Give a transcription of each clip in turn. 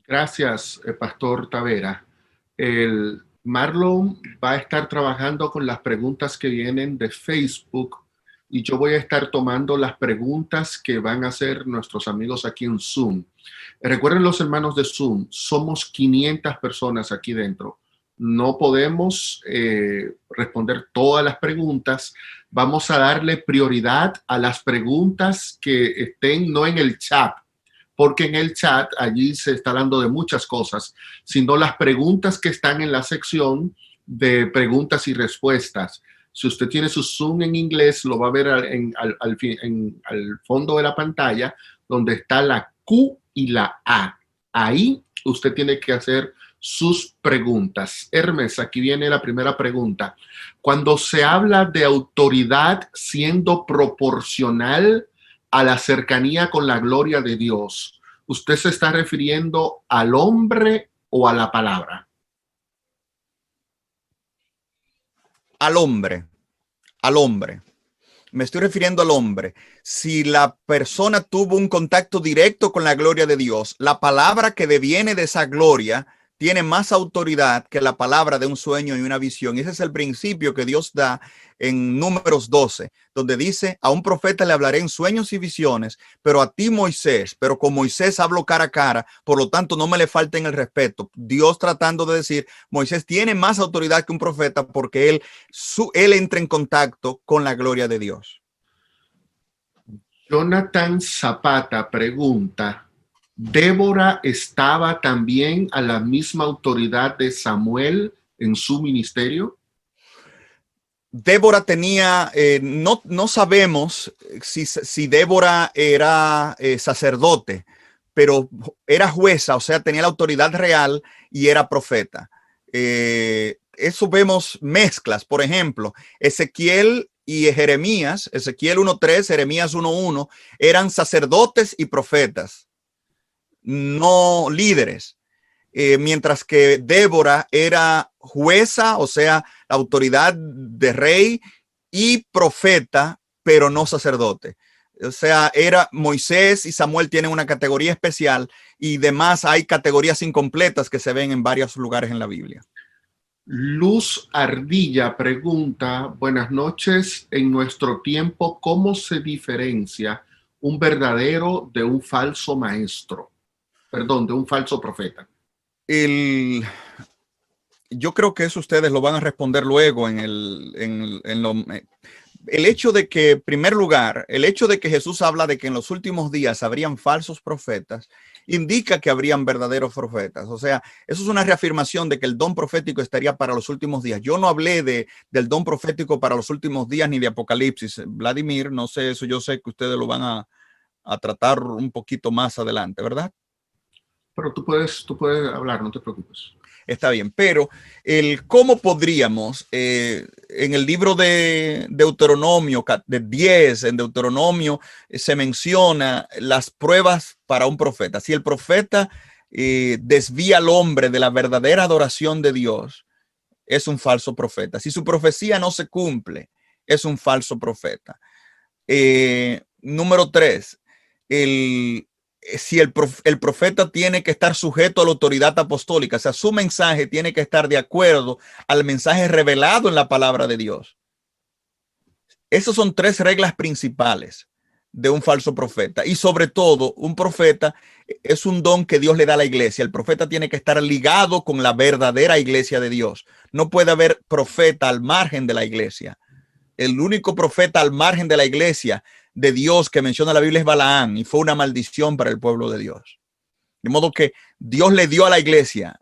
Gracias, Pastor Tavera. El Marlon va a estar trabajando con las preguntas que vienen de Facebook y yo voy a estar tomando las preguntas que van a hacer nuestros amigos aquí en Zoom. Recuerden los hermanos de Zoom, somos 500 personas aquí dentro. No podemos responder todas las preguntas. Vamos a darle prioridad a las preguntas que estén no en el chat, porque en el chat allí se está hablando de muchas cosas, sino las preguntas que están en la sección de preguntas y respuestas. Si usted tiene su Zoom en inglés, lo va a ver al fondo de la pantalla, donde está la Q y la A. Ahí usted tiene que hacer sus preguntas. Hermes, aquí viene la primera pregunta. Cuando se habla de autoridad siendo proporcional a la cercanía con la gloria de Dios, ¿usted se está refiriendo al hombre o a la palabra? Al hombre, al hombre. Me estoy refiriendo al hombre. Si la persona tuvo un contacto directo con la gloria de Dios, la palabra que deviene de esa gloria tiene más autoridad que la palabra de un sueño y una visión. Y ese es el principio que Dios da en Números 12, donde dice: a un profeta le hablaré en sueños y visiones, pero a ti, Moisés, pero con Moisés hablo cara a cara, por lo tanto no me le falten el respeto. Dios tratando de decir, Moisés tiene más autoridad que un profeta porque él entra en contacto con la gloria de Dios. Jonathan Zapata pregunta, ¿Débora estaba también a la misma autoridad de Samuel en su ministerio? Débora tenía, no sabemos si Débora era sacerdote, pero era jueza, o sea, tenía la autoridad real y era profeta. Eso vemos mezclas, por ejemplo, Ezequiel y Jeremías, Ezequiel 1:3, Jeremías 1:1, eran sacerdotes y profetas, no líderes. Mientras que Débora era jueza, o sea, la autoridad de rey y profeta, pero no sacerdote. O sea, era Moisés y Samuel tienen una categoría especial y demás hay categorías incompletas que se ven en varios lugares en la Biblia. Luz Ardilla pregunta, buenas noches, en nuestro tiempo, ¿cómo se diferencia un verdadero de un falso maestro? Perdón, de un falso profeta. Yo creo que eso ustedes lo van a responder luego el hecho de que, en primer lugar, el hecho de que Jesús habla de que en los últimos días habrían falsos profetas, indica que habrían verdaderos profetas. O sea, eso es una reafirmación de que el don profético estaría para los últimos días. Yo no hablé del don profético para los últimos días ni de Apocalipsis. Vladimir, no sé eso, yo sé que ustedes lo van a tratar un poquito más adelante, ¿verdad? Pero tú puedes hablar, no te preocupes. Está bien, pero cómo podríamos, en el libro de Deuteronomio, de 10, en Deuteronomio, se menciona las pruebas para un profeta. Si el profeta desvía al hombre de la verdadera adoración de Dios, es un falso profeta. Si su profecía no se cumple, es un falso profeta. Número 3, si el profeta tiene que estar sujeto a la autoridad apostólica, o sea, su mensaje tiene que estar de acuerdo al mensaje revelado en la palabra de Dios. Esas son 3 reglas principales de un falso profeta. Y sobre todo, un profeta es un don que Dios le da a la iglesia. El profeta tiene que estar ligado con la verdadera iglesia de Dios. No puede haber profeta al margen de la iglesia. El único profeta al margen de la iglesia de Dios que menciona la Biblia es Balaam, y fue una maldición para el pueblo de Dios. De modo que Dios le dio a la iglesia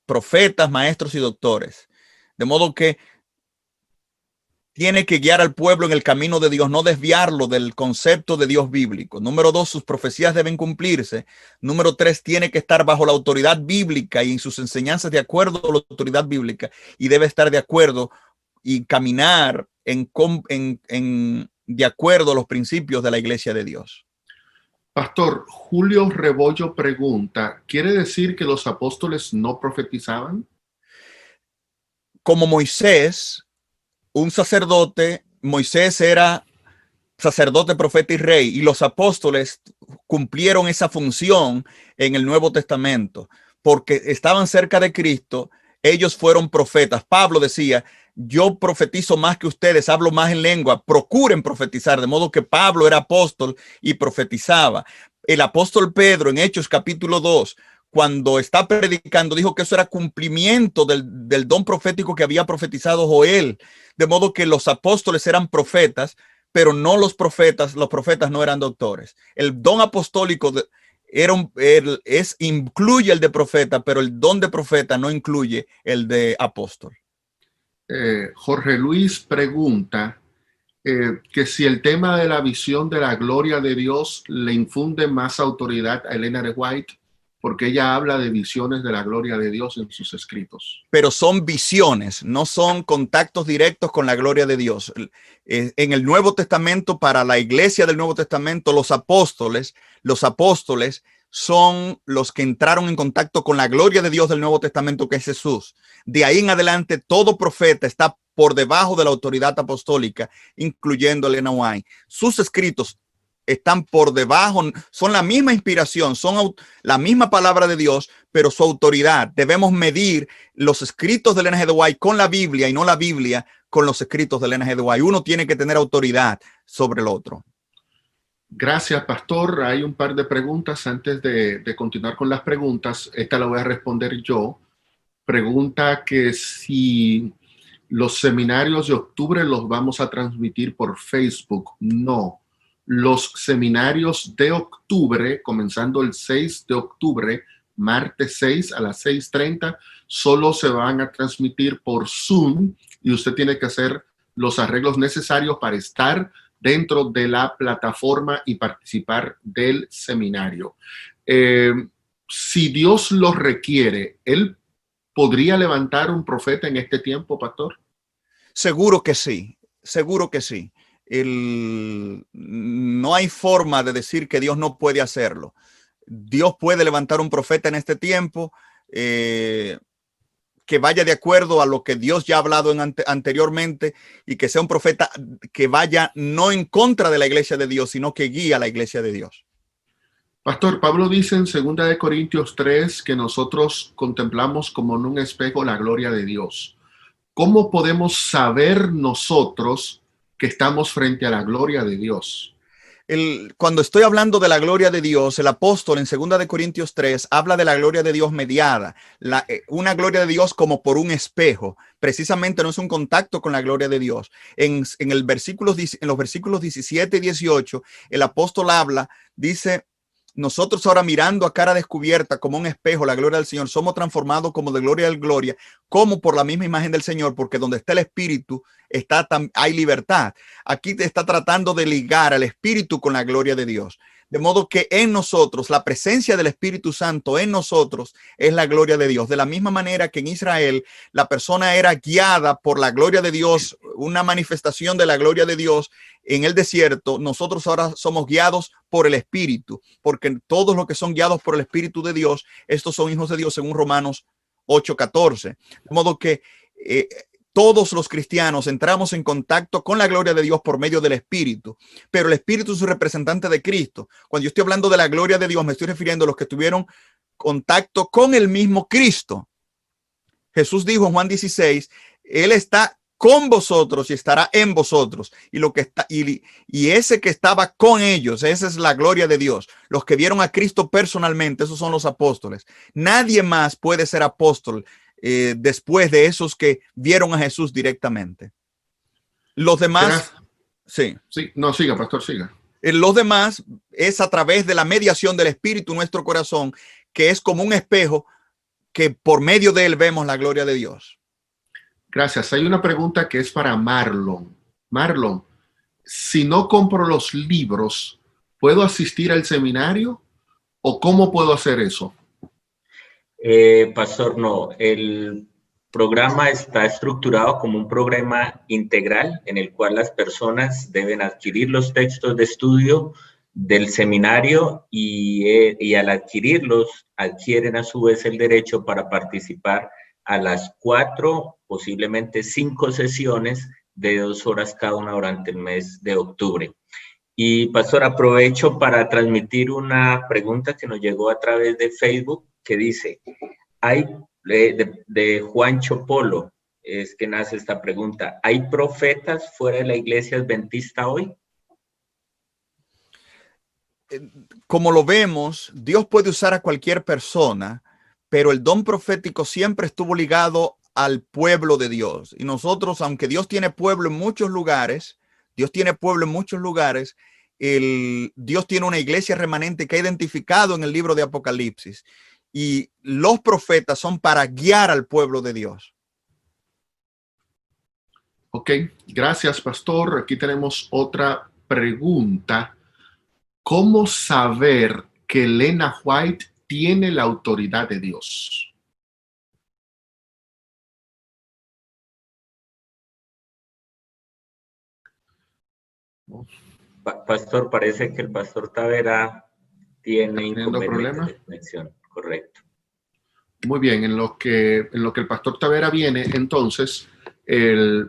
profetas, maestros y doctores. De modo que tiene que guiar al pueblo en el camino de Dios, no desviarlo del concepto de Dios bíblico. Número 2, sus profecías deben cumplirse. Número 3, tiene que estar bajo la autoridad bíblica y en sus enseñanzas de acuerdo a la autoridad bíblica, y debe estar de acuerdo y caminar de acuerdo a los principios de la iglesia de Dios. Pastor, Julio Rebollo pregunta, ¿quiere decir que los apóstoles no profetizaban? Como Moisés, un sacerdote, Moisés sacerdote, profeta y rey, y los apóstoles cumplieron esa función en el Nuevo Testamento, porque estaban cerca de Cristo, ellos fueron profetas. Pablo decía, yo profetizo más que ustedes, hablo más en lengua, procuren profetizar, de modo que Pablo era apóstol y profetizaba. El apóstol Pedro en Hechos capítulo 2, cuando está predicando, dijo que eso era cumplimiento del don profético que había profetizado Joel, de modo que los apóstoles eran profetas, pero no los profetas no eran doctores. El don apostólico incluye el de profeta, pero el don de profeta no incluye el de apóstol. Jorge Luis pregunta que si el tema de la visión de la gloria de Dios le infunde más autoridad a Elena de White, porque ella habla de visiones de la gloria de Dios en sus escritos. Pero son visiones, no son contactos directos con la gloria de Dios. En el Nuevo Testamento, para la iglesia del Nuevo Testamento, los apóstoles son los que entraron en contacto con la gloria de Dios del Nuevo Testamento, que es Jesús. De ahí en adelante, todo profeta está por debajo de la autoridad apostólica, incluyendo Elena White. Sus escritos están por debajo, son la misma inspiración, son la misma palabra de Dios, pero su autoridad, debemos medir los escritos de Elena G. de White con la Biblia y no la Biblia con los escritos de Elena G. de White. Uno tiene que tener autoridad sobre el otro. Gracias, pastor. Hay un par de preguntas antes de continuar con las preguntas. Esta la voy a responder yo. Pregunta que si los seminarios de octubre los vamos a transmitir por Facebook. No. Los seminarios de octubre, comenzando el 6 de octubre, martes 6 a las 6:30, solo se van a transmitir por Zoom y usted tiene que hacer los arreglos necesarios para estar dentro de la plataforma y participar del seminario. Si Dios lo requiere, ¿Él podría levantar un profeta en este tiempo, pastor? Seguro que sí, seguro que sí. No hay forma de decir que Dios no puede hacerlo. Dios puede levantar un profeta en este tiempo que vaya de acuerdo a lo que Dios ya ha hablado anteriormente y que sea un profeta que vaya no en contra de la iglesia de Dios, sino que guíe a la iglesia de Dios. Pastor, Pablo dice en 2 Corintios 3 que nosotros contemplamos como en un espejo la gloria de Dios. ¿Cómo podemos saber nosotros que estamos frente a la gloria de Dios? Cuando estoy hablando de la gloria de Dios, el apóstol en 2 Corintios 3 habla de la gloria de Dios mediada, una gloria de Dios como por un espejo. Precisamente no es un contacto con la gloria de Dios. En los versículos 17 y 18, el apóstol dice, nosotros ahora mirando a cara descubierta como un espejo la gloria del Señor, somos transformados como de gloria en gloria, como por la misma imagen del Señor, porque donde está el Espíritu hay libertad. Aquí te está tratando de ligar al Espíritu con la gloria de Dios. De modo que en nosotros, la presencia del Espíritu Santo en nosotros es la gloria de Dios. De la misma manera que en Israel la persona era guiada por la gloria de Dios, una manifestación de la gloria de Dios en el desierto, nosotros ahora somos guiados por el Espíritu, porque todos los que son guiados por el Espíritu de Dios, estos son hijos de Dios según Romanos 8:14. De modo que todos los cristianos entramos en contacto con la gloria de Dios por medio del Espíritu, pero el Espíritu es un representante de Cristo. Cuando yo estoy hablando de la gloria de Dios, me estoy refiriendo a los que tuvieron contacto con el mismo Cristo. Jesús dijo en Juan 16, Él está con vosotros y estará en vosotros. Y ese que estaba con ellos, esa es la gloria de Dios. Los que vieron a Cristo personalmente, esos son los apóstoles. Nadie más puede ser apóstol después de esos que vieron a Jesús directamente. Los demás, sí, no, siga, pastor, siga. Los demás es a través de la mediación del Espíritu en nuestro corazón, que es como un espejo que por medio de él vemos la gloria de Dios. Gracias. Hay una pregunta que es para Marlon. Marlon, si no compro los libros, ¿puedo asistir al seminario? ¿O cómo puedo hacer eso? Pastor, no. El programa está estructurado como un programa integral en el cual las personas deben adquirir los textos de estudio del seminario y al adquirirlos, adquieren a su vez el derecho para participar a las 4, posiblemente 5 sesiones de 2 horas cada una durante el mes de octubre. Y pastor, aprovecho para transmitir una pregunta que nos llegó a través de Facebook que dice, hay de Juancho Polo, es que nace esta pregunta, ¿hay profetas fuera de la iglesia adventista hoy? Como lo vemos, Dios puede usar a cualquier persona, pero el don profético siempre estuvo ligado al pueblo de Dios. Y nosotros, aunque Dios tiene pueblo en muchos lugares, Dios tiene una iglesia remanente que ha identificado en el libro de Apocalipsis. Y los profetas son para guiar al pueblo de Dios. Ok, gracias, pastor. Aquí tenemos otra pregunta. ¿Cómo saber que Elena White tiene la autoridad de Dios? Pastor, parece que el pastor Tavera tiene inconvenientes de conexión. Correcto. Muy bien, en lo que el pastor Tavera viene, entonces,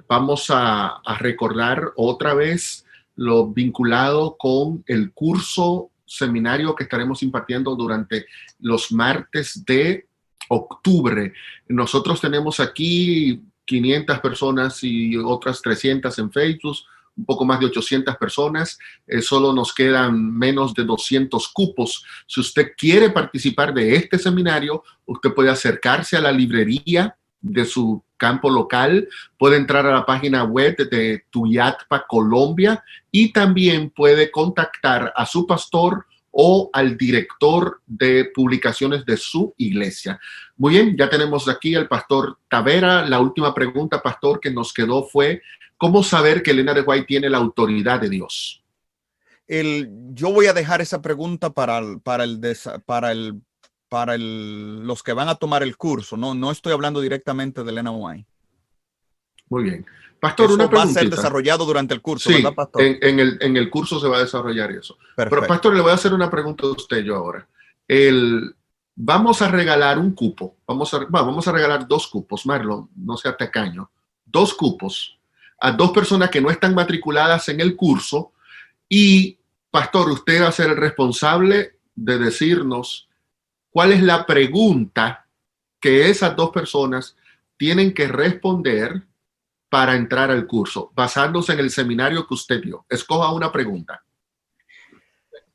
vamos a recordar otra vez lo vinculado con el curso seminario que estaremos impartiendo durante los martes de octubre. Nosotros tenemos aquí 500 personas y otras 300 en Facebook, un poco más de 800 personas. Solo nos quedan menos de 200 cupos. Si usted quiere participar de este seminario, usted puede acercarse a la librería de su campo local, puede entrar a la página web de Tuyatpa Colombia y también puede contactar a su pastor o al director de publicaciones de su iglesia. Muy bien, ya tenemos aquí al pastor Tavera. La última pregunta, pastor, que nos quedó fue, ¿cómo saber que Elena de White tiene la autoridad de Dios? Yo voy a dejar esa pregunta para los que van a tomar el curso. No estoy hablando directamente de Elena White. Muy bien. Pastor, eso una preguntita. Va a ser desarrollado durante el curso, sí, ¿verdad, pastor? En el curso se va a desarrollar eso. Perfecto. Pero, pastor, le voy a hacer una pregunta a usted yo ahora. Vamos a regalar un cupo. Vamos a regalar 2 cupos, Marlon, no sea tacaño. 2 cupos a 2 personas que no están matriculadas en el curso. Y, pastor, usted va a ser el responsable de decirnos cuál es la pregunta que esas 2 personas tienen que responder para entrar al curso, basándose en el seminario que usted dio. Escoja una pregunta.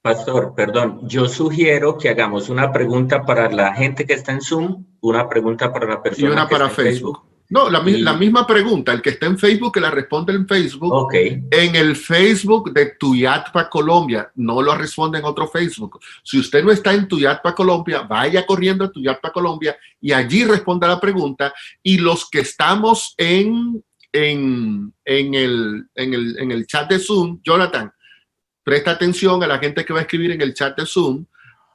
Pastor, perdón, yo sugiero que hagamos una pregunta para la gente que está en Zoom, una pregunta para la persona y una que para está en Facebook. No, la misma pregunta. El que está en Facebook, que la responde en Facebook. Okay. En el Facebook de Tuyatpa Colombia. No lo responde en otro Facebook. Si usted no está en Tuyatpa Colombia, vaya corriendo a Tuyatpa Colombia y allí responda la pregunta. Y los que estamos en el chat de Zoom, Jonathan, presta atención a la gente que va a escribir en el chat de Zoom,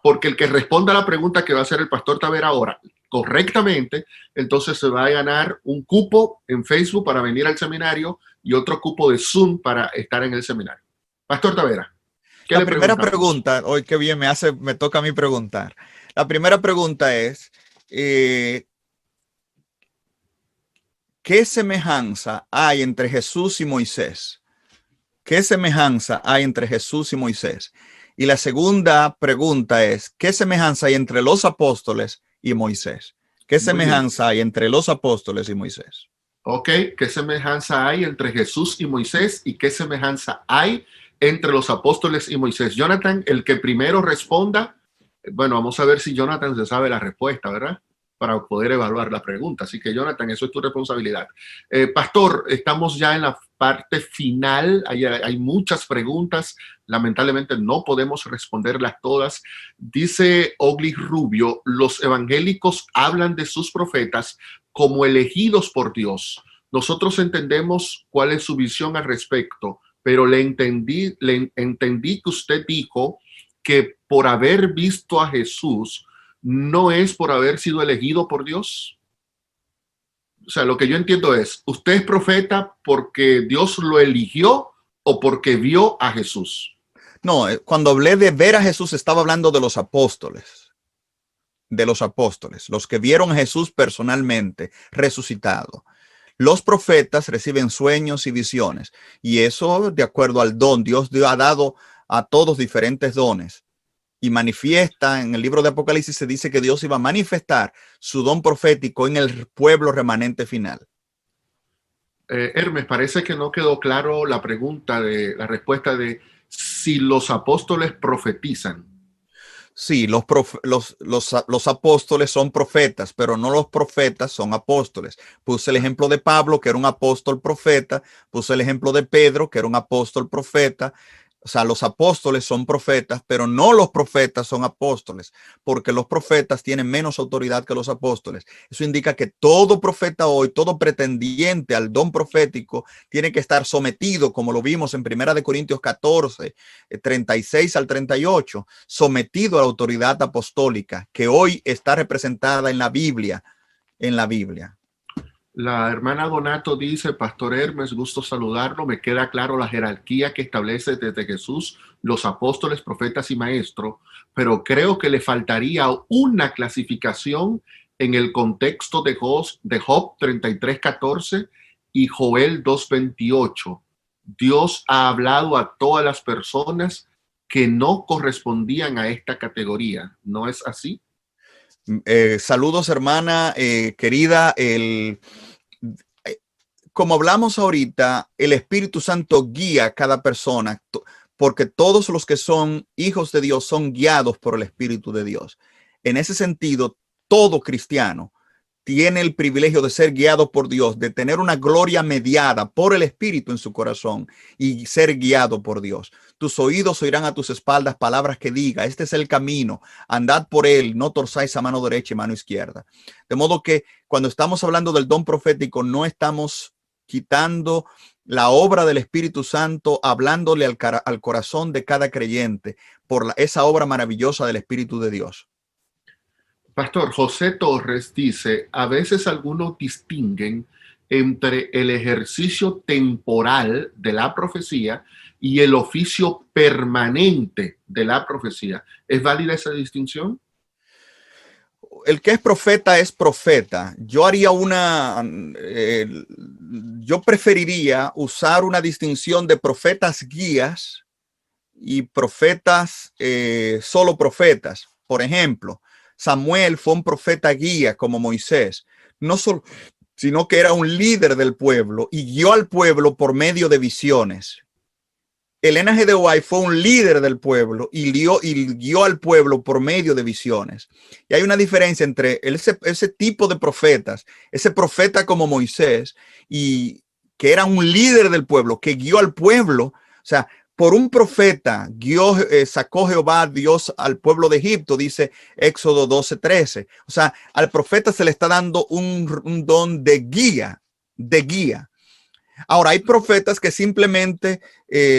porque el que responda a la pregunta que va a hacer el pastor Tavera ahora correctamente, entonces se va a ganar un cupo en Facebook para venir al seminario y otro cupo de Zoom para estar en el seminario. Pastor Tavera, ¿qué la primera pregunta, hoy qué bien me toca a mí preguntar. La primera pregunta es, ¿qué semejanza hay entre Jesús y Moisés? ¿Qué semejanza hay entre Jesús y Moisés? Y la segunda pregunta es, ¿qué semejanza hay entre los apóstoles y Moisés? ¿Qué semejanza hay entre los apóstoles y Moisés? Ok, ¿qué semejanza hay entre Jesús y Moisés? ¿Y qué semejanza hay entre los apóstoles y Moisés? Jonathan, el que primero responda, bueno, vamos a ver si Jonathan se sabe la respuesta, ¿verdad? Para poder evaluar la pregunta. Así que, Jonathan, eso es tu responsabilidad. Pastor, estamos ya en la parte final. Hay muchas preguntas. Lamentablemente no podemos responderlas todas. Dice Ogli Rubio, los evangélicos hablan de sus profetas como elegidos por Dios. Nosotros entendemos cuál es su visión al respecto, pero le entendí que usted dijo que por haber visto a Jesús, no es por haber sido elegido por Dios. O sea, lo que yo entiendo es, ¿usted es profeta porque Dios lo eligió o porque vio a Jesús? No, cuando hablé de ver a Jesús, estaba hablando de los apóstoles. De los apóstoles, los que vieron a Jesús personalmente resucitado. Los profetas reciben sueños y visiones. Y eso, de acuerdo al don, Dios ha dado a todos diferentes dones. Y manifiesta, en el libro de Apocalipsis se dice que Dios iba a manifestar su don profético en el pueblo remanente final. Hermes, parece que no quedó claro la respuesta de si los apóstoles profetizan. Sí, los apóstoles son profetas, pero no los profetas son apóstoles. Puse el ejemplo de Pablo, que era un apóstol profeta. Puse el ejemplo de Pedro, que era un apóstol profeta. O sea, los apóstoles son profetas, pero no los profetas son apóstoles, porque los profetas tienen menos autoridad que los apóstoles. Eso indica que todo profeta hoy, todo pretendiente al don profético, tiene que estar sometido, como lo vimos en 1 Corintios 14, 36 al 38, sometido a la autoridad apostólica, que hoy está representada en la Biblia. La hermana Donato dice, Pastor Hermes, gusto saludarlo. Me queda claro la jerarquía que establece desde Jesús, los apóstoles, profetas y maestros, pero creo que le faltaría una clasificación en el contexto de Job 33:14 y Joel 2:28. Dios ha hablado a todas las personas que no correspondían a esta categoría. ¿No es así? Saludos, hermana querida. Como hablamos ahorita, el Espíritu Santo guía a cada persona, porque todos los que son hijos de Dios son guiados por el Espíritu de Dios. En ese sentido, todo cristiano tiene el privilegio de ser guiado por Dios, de tener una gloria mediada por el Espíritu en su corazón y ser guiado por Dios. Tus oídos oirán a tus espaldas palabras que diga, este es el camino, andad por él, no torzáis a mano derecha y mano izquierda. De modo que cuando estamos hablando del don profético, no estamos quitando la obra del Espíritu Santo, hablándole al corazón de cada creyente por esa obra maravillosa del Espíritu de Dios. Pastor, José Torres dice, a veces algunos distinguen entre el ejercicio temporal de la profecía y el oficio permanente de la profecía. ¿Es válida esa distinción? El que es profeta. Yo haría yo preferiría usar una distinción de profetas guías y profetas, solo profetas. Por ejemplo, Samuel fue un profeta guía como Moisés, no solo, sino que era un líder del pueblo y guió al pueblo por medio de visiones. Elena G. de White fue un líder del pueblo y guió al pueblo por medio de visiones. Y hay una diferencia entre ese tipo de profetas, ese profeta como Moisés, y que era un líder del pueblo, que guió al pueblo. O sea, por un profeta sacó Jehová Dios al pueblo de Egipto, dice Éxodo 12:13. O sea, al profeta se le está dando un don de guía. Ahora, hay profetas que simplemente,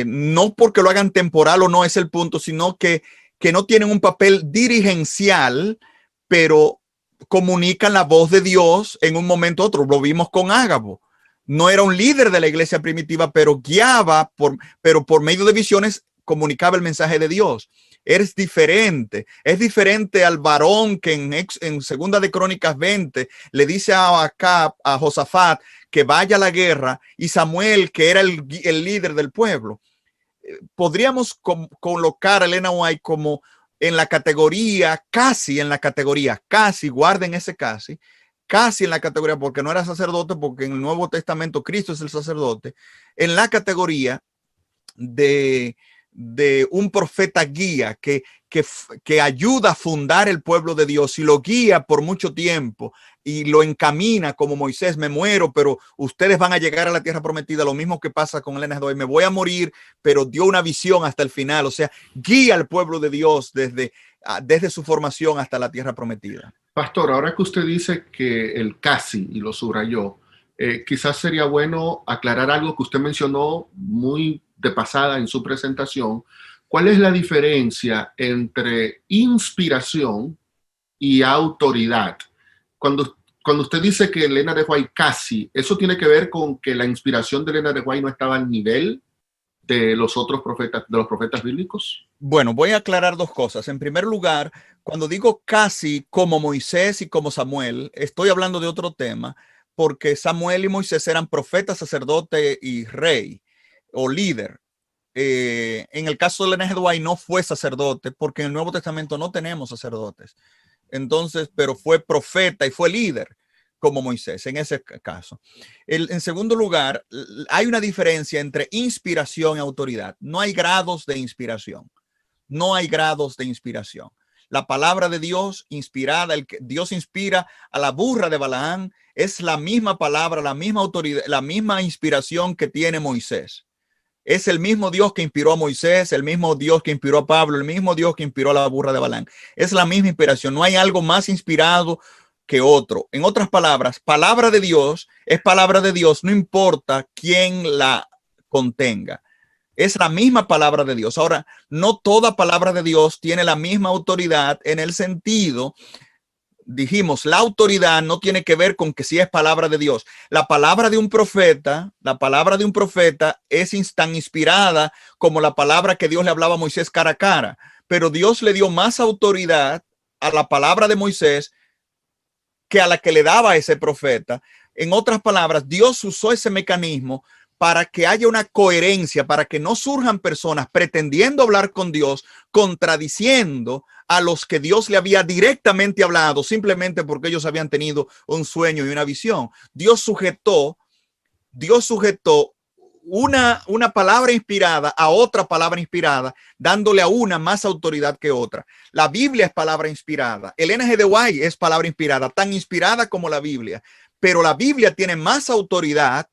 no porque lo hagan temporal o no es el punto, sino que no tienen un papel dirigencial, pero comunican la voz de Dios en un momento u otro. Lo vimos con Ágabo. No era un líder de la iglesia primitiva, pero guiaba, pero por medio de visiones comunicaba el mensaje de Dios. Es diferente al varón que en Segunda de Crónicas 20 le dice a Josafat que vaya a la guerra, y Samuel, que era el líder del pueblo. Podríamos colocar a Elena White como casi, guarden ese casi en la categoría, porque no era sacerdote, porque en el Nuevo Testamento Cristo es el sacerdote, en la categoría de un profeta guía que ayuda a fundar el pueblo de Dios y lo guía por mucho tiempo y lo encamina como Moisés. Me muero, pero ustedes van a llegar a la tierra prometida. Lo mismo que pasa con Elena G. Me voy a morir, pero dio una visión hasta el final. O sea, guía al pueblo de Dios desde su formación hasta la tierra prometida. Pastor, ahora que usted dice que el casi, y lo subrayó, quizás sería bueno aclarar algo que usted mencionó muy de pasada en su presentación. ¿Cuál es la diferencia entre inspiración y autoridad? Cuando usted dice que Elena de White casi, ¿eso tiene que ver con que la inspiración de Elena de White no estaba al nivel de los otros profetas, de los profetas bíblicos? Bueno, voy a aclarar dos cosas. En primer lugar, cuando digo casi como Moisés y como Samuel, estoy hablando de otro tema, porque Samuel y Moisés eran profeta, sacerdote y rey o líder. en el caso de Elena G. White no fue sacerdote, porque en el Nuevo Testamento no tenemos sacerdotes. Entonces, pero fue profeta y fue líder como Moisés en ese caso. En segundo lugar, hay una diferencia entre inspiración y autoridad. No hay grados de inspiración. No hay grados de inspiración. La palabra de Dios inspirada, Dios inspira a la burra de Balaam, es la misma palabra, la misma autoridad, la misma inspiración que tiene Moisés. Es el mismo Dios que inspiró a Moisés, el mismo Dios que inspiró a Pablo, el mismo Dios que inspiró a la burra de Balaam. Es la misma inspiración. No hay algo más inspirado que otro. En otras palabras, palabra de Dios es palabra de Dios, no importa quién la contenga. Es la misma palabra de Dios. Ahora, no toda palabra de Dios tiene la misma autoridad en el sentido, dijimos, la autoridad no tiene que ver con que si es palabra de Dios. La palabra de un profeta es tan inspirada como la palabra que Dios le hablaba a Moisés cara a cara. Pero Dios le dio más autoridad a la palabra de Moisés que a la que le daba a ese profeta. En otras palabras, Dios usó ese mecanismo para que haya una coherencia, para que no surjan personas pretendiendo hablar con Dios, contradiciendo a los que Dios le había directamente hablado, simplemente porque ellos habían tenido un sueño y una visión. Dios sujetó una palabra inspirada a otra palabra inspirada, dándole a una más autoridad que otra. La Biblia es palabra inspirada. Elena G. White es palabra inspirada, tan inspirada como la Biblia, pero la Biblia tiene más autoridad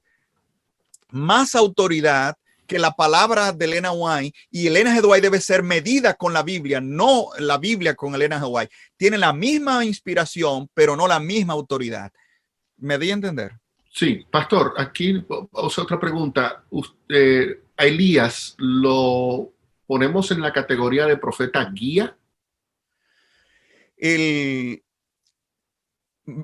que la palabra de Elena White, y Elena G. White debe ser medida con la Biblia, no la Biblia con Elena G. White. Tiene la misma inspiración, pero no la misma autoridad. ¿Me di a entender? Sí, pastor, aquí otra pregunta. ¿A Elías lo ponemos en la categoría de profeta guía?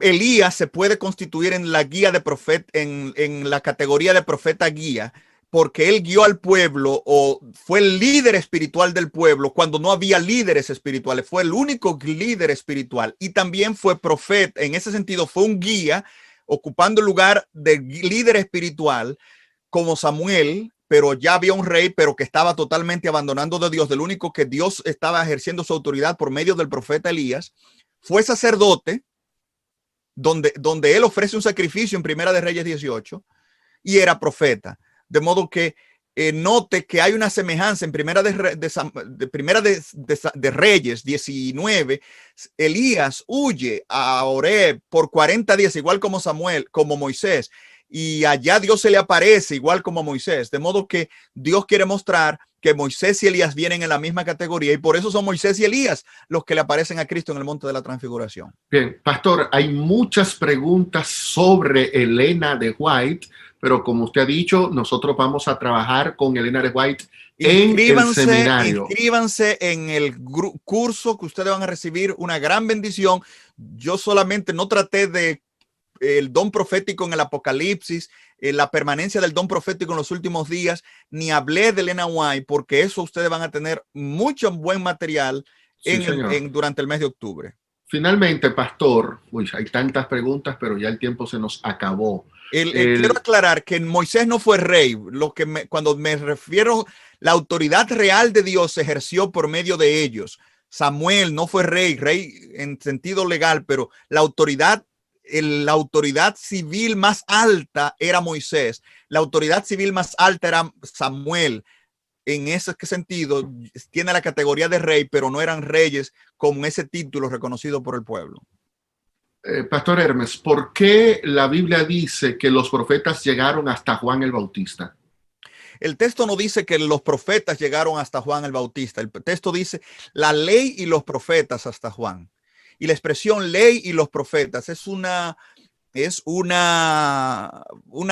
Elías se puede constituir en la guía de profeta, en la categoría de profeta guía, porque él guió al pueblo o fue el líder espiritual del pueblo cuando no había líderes espirituales. Fue el único líder espiritual y también fue profeta. En ese sentido, fue un guía ocupando el lugar de líder espiritual como Samuel, pero ya había un rey, pero que estaba totalmente abandonando de Dios. Del único que Dios estaba ejerciendo su autoridad por medio del profeta Elías. Fue sacerdote, donde él ofrece un sacrificio en Primera de Reyes 18 y era profeta. De modo que note que hay una semejanza en Primera de Reyes 19. Elías huye a Oreb por 40 días, igual como Moisés, y allá Dios se le aparece igual como Moisés. De modo que Dios quiere mostrar que Moisés y Elías vienen en la misma categoría y por eso son Moisés y Elías los que le aparecen a Cristo en el monte de la transfiguración. Bien, pastor, hay muchas preguntas sobre Elena de White, pero como usted ha dicho, nosotros vamos a trabajar con Elena de White en el seminario. Inscríbanse en el curso que ustedes van a recibir una gran bendición. Yo solamente no traté de el don profético en el Apocalipsis, la permanencia del don profético en los últimos días, ni hablé de Elena White, porque eso ustedes van a tener mucho buen material durante el mes de octubre. Finalmente, pastor, hay tantas preguntas, pero ya el tiempo se nos acabó. Quiero aclarar que Moisés no fue rey. Cuando me refiero, la autoridad real de Dios se ejerció por medio de ellos. Samuel no fue rey en sentido legal, pero la autoridad civil más alta era Moisés. La autoridad civil más alta era Samuel. En ese sentido, tiene la categoría de rey, pero no eran reyes con ese título reconocido por el pueblo. Pastor Hermes, ¿por qué la Biblia dice que los profetas llegaron hasta Juan el Bautista? El texto no dice que los profetas llegaron hasta Juan el Bautista. El texto dice la ley y los profetas hasta Juan. Y la expresión ley y los profetas es una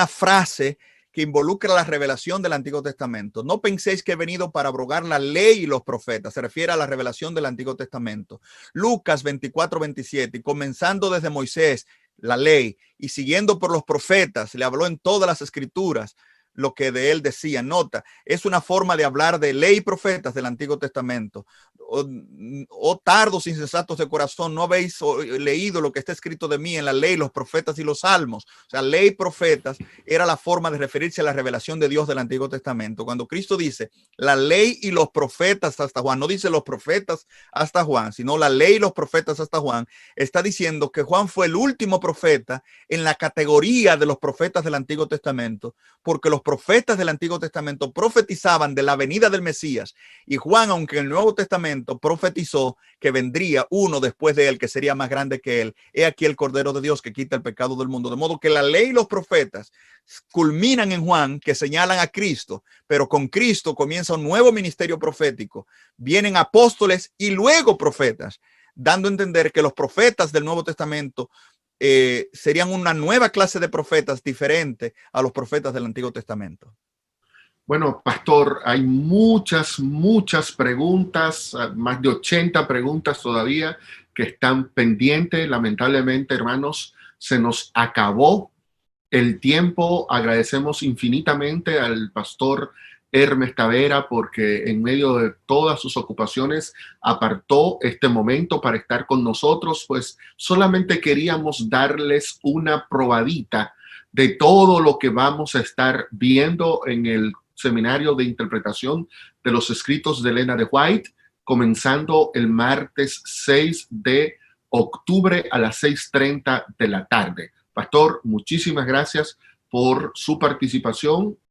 frase que involucra la revelación del Antiguo Testamento. No penséis que he venido para abrogar la ley y los profetas. Se refiere a la revelación del Antiguo Testamento. Lucas 24:27, y comenzando desde Moisés, la ley, y siguiendo por los profetas, le habló en todas las escrituras. lo que de él decía. Nota, es una forma de hablar de ley y profetas del Antiguo Testamento. Oh tardos insensatos de corazón, ¿no habéis leído lo que está escrito de mí en la ley, los profetas y los salmos? O sea, ley y profetas era la forma de referirse a la revelación de Dios del Antiguo Testamento. Cuando Cristo dice la ley y los profetas hasta Juan, no dice los profetas hasta Juan, sino la ley y los profetas hasta Juan, está diciendo que Juan fue el último profeta en la categoría de los profetas del Antiguo Testamento, porque los profetas del Antiguo Testamento profetizaban de la venida del Mesías, y Juan, aunque en el Nuevo Testamento profetizó que vendría uno después de él que sería más grande que él, he aquí el Cordero de Dios que quita el pecado del mundo. De modo que la ley y los profetas culminan en Juan, que señalan a Cristo, pero con Cristo comienza un nuevo ministerio profético. Vienen apóstoles y luego profetas, dando a entender que los profetas del Nuevo Testamento serían una nueva clase de profetas diferente a los profetas del Antiguo Testamento. Bueno, pastor, hay muchas preguntas, más de 80 preguntas todavía que están pendientes. Lamentablemente, hermanos, se nos acabó el tiempo. Agradecemos infinitamente al pastor Hermes Tavera porque en medio de todas sus ocupaciones apartó este momento para estar con nosotros, pues solamente queríamos darles una probadita de todo lo que vamos a estar viendo en el seminario de interpretación de los escritos de Elena de White, comenzando el martes 6 de octubre a las 6:30 de la tarde. Pastor, muchísimas gracias por su participación